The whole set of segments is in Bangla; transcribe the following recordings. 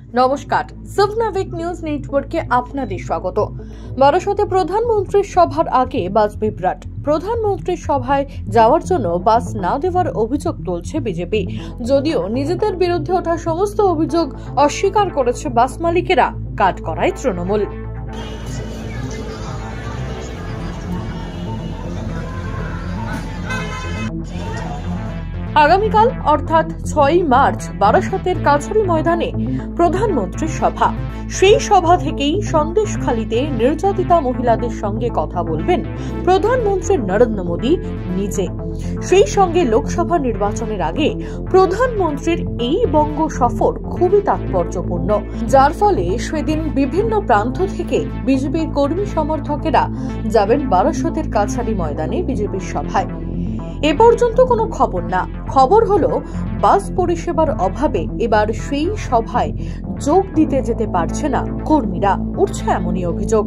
নমস্কার, সাবনাভিক নিউজ নেটওয়ার্কে আপনাদের স্বাগত। বারাসতে প্রধানমন্ত্রীর সভার আগে বাস বিভ্রাট। প্রধানমন্ত্রীর সভায় যাওয়ার জন্য বাস না দেওয়ার অভিযোগ তুলছে বিজেপি। যদিও নিজেদের বিরুদ্ধে ওঠা সমস্ত অভিযোগ অস্বীকার করেছে বাস মালিকেরা, কাঠগড়ায় তৃণমূল। আগামীকাল অর্থাৎ 6 মার্চ বারাসতের কাছারি ময়দানে প্রধানমন্ত্রীর সভা। সেই সভা থেকেই সন্দেশখালীতে নির্যাতিতা মহিলাদের সঙ্গে কথা বলবেন প্রধানমন্ত্রী নরেন্দ্র মোদী নিজে। সেই সঙ্গে লোকসভা নির্বাচনের আগে প্রধানমন্ত্রীর এই বঙ্গ সফর খুবই তাৎপর্যপূর্ণ, যার ফলে সেদিন বিভিন্ন প্রান্ত থেকে বিজেপির কর্মী সমর্থকেরা যাবেন বারাসতের কাছারি ময়দানে বিজেপির সভায়। এ পর্যন্ত কোনো খবর না। খবর হলো বাস পরিষেবার অভাবে এবার সেই সভায় যোগ দিতে যেতে পারছে না কর্মীরা, উঠছে এমনই অভিযোগ।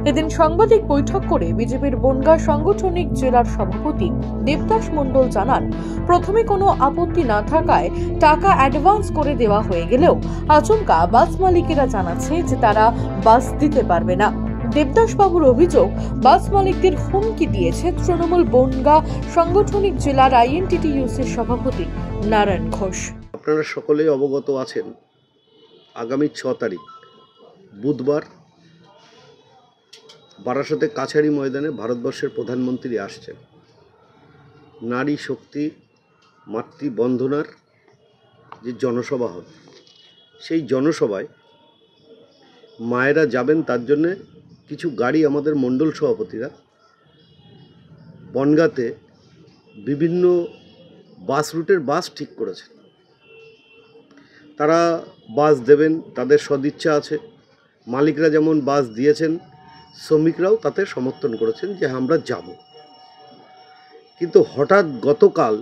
এদিন সাংবাদিক বৈঠক করে বিজেপির বনগাঁ সাংগঠনিক জেলার সভাপতি দেবদাস মণ্ডল জানান, প্রথমে কোনো আপত্তি না থাকায় টাকা অ্যাডভান্স করে দেওয়া হয়ে গেলেও আচমকা বাস মালিকেরা জানাচ্ছে যে তারা বাস দিতে পারবে না। দেবদাস বাবুর অভিযোগ, বাস মালিকদের হুমকি দিয়েছে তৃণমূল বনগাঁ সাংগঠনিক জেলার আইএনটিটিইউসির সভাপতি নারায়ণ ঘোষ। আপনারা সকলেই অবগত আছেন, আগামী 6 তারিখ বুধবার বারাসতে কাছারি ময়দানে ভারতবর্ষের প্রধানমন্ত্রী আসছেন। নারী শক্তি মাতৃবন্ধনার যে জনসভা হবে, সেই জনসভায় মায়েরা যাবেন, তার জন্যে কিছু গাড়ি আমাদের মণ্ডল সভাপতিরা বনগাঁতে বিভিন্ন বাস রুটের বাস ঠিক করেছেন। তারা বাস দেবেন, তাদের সদিচ্ছা আছে। মালিকরা যেমন বাস দিয়েছেন, শ্রমিকরাও তাতে সমর্থন করেছেন যে আমরা যাব। কিন্তু হঠাৎ গতকাল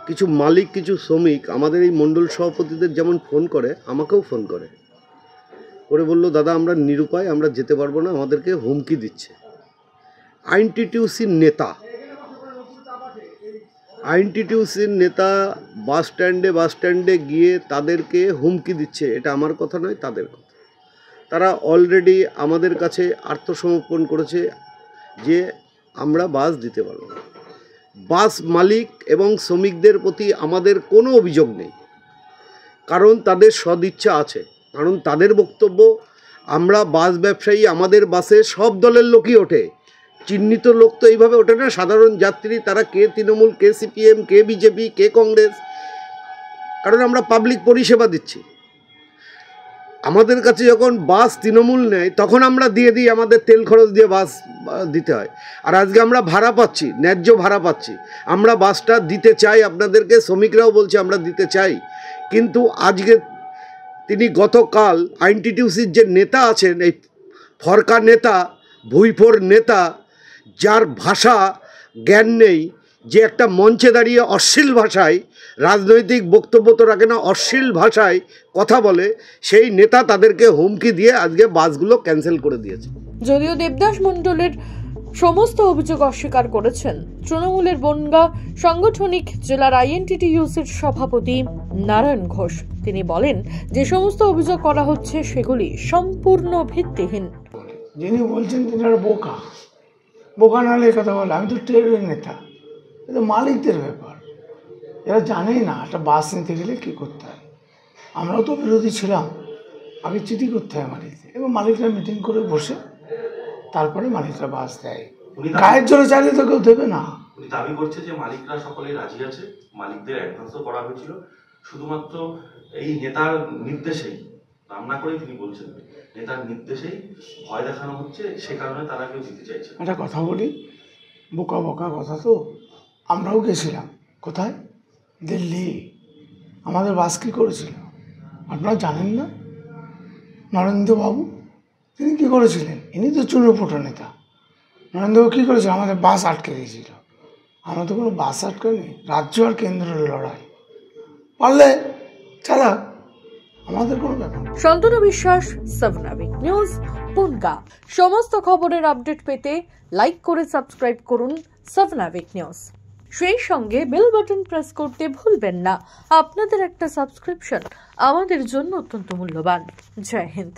কিছু মালিক, কিছু শ্রমিক আমাদের এই মণ্ডল সভাপতিদের যেমন ফোন করে, আমাকেও ফোন করে বললো, দাদা আমরা নিরুপায়, আমরা যেতে পারবো না, আমাদেরকে হুমকি দিচ্ছে। আইএনটিটিইউসির নেতা বাস স্ট্যান্ডে গিয়ে তাদেরকে হুমকি দিচ্ছে। এটা আমার কথা নয়, তাদের কথা। তারা অলরেডি আমাদের কাছে আত্মসমর্পণ করেছে যে আমরা বাস দিতে পারবো না। বাস মালিক এবং শ্রমিকদের প্রতি আমাদের কোনো অভিযোগ নেই, কারণ তাদের সদিচ্ছা আছে। কারণ তাদের বক্তব্য, আমরা বাস ব্যবসায়ী, আমাদের বাসে সব দলের লোকই ওঠে, চিহ্নিত লোক তো এইভাবে ওঠে না। সাধারণ যাত্রী, তারা কে তৃণমূল, কে সিপিএম, কে বিজেপি, কে কংগ্রেস, কারণ আমরা পাবলিক পরিষেবা দিচ্ছি। আমাদের কাছে যখন বাস তৃণমূল নেয় তখন আমরা দিয়ে দিই, আমাদের তেল খরচ দিয়ে বাস দিতে হয়। আর আজকে আমরা ভাড়া পাচ্ছি, ন্যায্য ভাড়া পাচ্ছি, আমরা বাসটা দিতে চাই আপনাদেরকে। শ্রমিকরাও বলছে আমরা দিতে চাই। কিন্তু আজকে তিনি গতকাল আইএনটিটিইউসির যে নেতা আছেন, এই ফরকা নেতা, ভুইফোর নেতা, যার ভাষা জ্ঞান নেই, যে একটা মঞ্চে দাঁড়িয়ে অশ্লীল ভাষায় রাজনৈতিক বক্তব্য তো রাখে না, অশ্লীল ভাষায় কথা বলে, সেই নেতা তাদেরকে হুমকি দিয়ে আজকে বাসগুলো ক্যান্সেল করে দিয়েছে। যদিও দেবদাস মণ্ডলের সমস্ত অভিযোগ অস্বীকার করেছেন তৃণমূলের বনগাঁ সাংগঠনিক জেলার আইএনটিটিইউসির সভাপতি নারায়ণ ঘোষ। তিনি বলেন, যে সমস্ত অভিযোগ করা হচ্ছে সেগুলি সম্পূর্ণ ভিত্তিহীন। যিনি বলছেন তিনি বোকা নাহলে কথা বলে। আমি তো ট্রেনের নেতা, এটা মালিকদের ব্যাপার, এরা জানেই না একটা বাস নিতে গেলে কী করতে হয়। আমরাও তো বিরোধী ছিলাম, আগে চিঠি করতে হয় মালিকদের, এবং মালিকরা মিটিং করে বসে তারপরে মালিকরা বাস দেয়। গায়ের জোরে চাইলে তো কেউ দেবে না। উনি দাবি করছে যে মালিকরা সকলেই রাজি আছে, মালিকদের অ্যাডভান্সও করা হয়েছিল, শুধুমাত্র এই নেতার নির্দেশেই, নাম না করেই তিনি বলছেন নেতার নির্দেশেই ভয় দেখানো হচ্ছে, সে কারণে তারা কেউ দিতে চাইছে। একটা কথা বলি, বোকা কথা তো। আমরাও গেছিলাম কোথায়, দিল্লি। আমাদের বাস কী করেছিল আপনারা জানেন না? নরেন্দ্রবাবু তিনি কী করেছিলেন? ইনি তো চুনোপুটো নেতা। নরেন্দ্রবাবু কী করেছিল? আমাদের বাস আটকে দিয়েছিল। আমরা তো কোনো বাস আটকানি, রাজ্য আর কেন্দ্রের লড়াই, পারলে চালা, আমাদের কোনো ব্যাপার। শান্তনু বিশ্বাস, সাবনাভিক নিউজ, বনগাঁ। সমস্ত খবরের আপডেট পেতে লাইক করে সাবস্ক্রাইব করুন সাবনাভিক নিউজ। সেই সঙ্গে বেল বাটন প্রেস করতে ভুলবেন না। আপনাদের একটা সাবস্ক্রিপশন আমাদের জন্য অত্যন্ত মূল্যবান। জয় হিন্দ।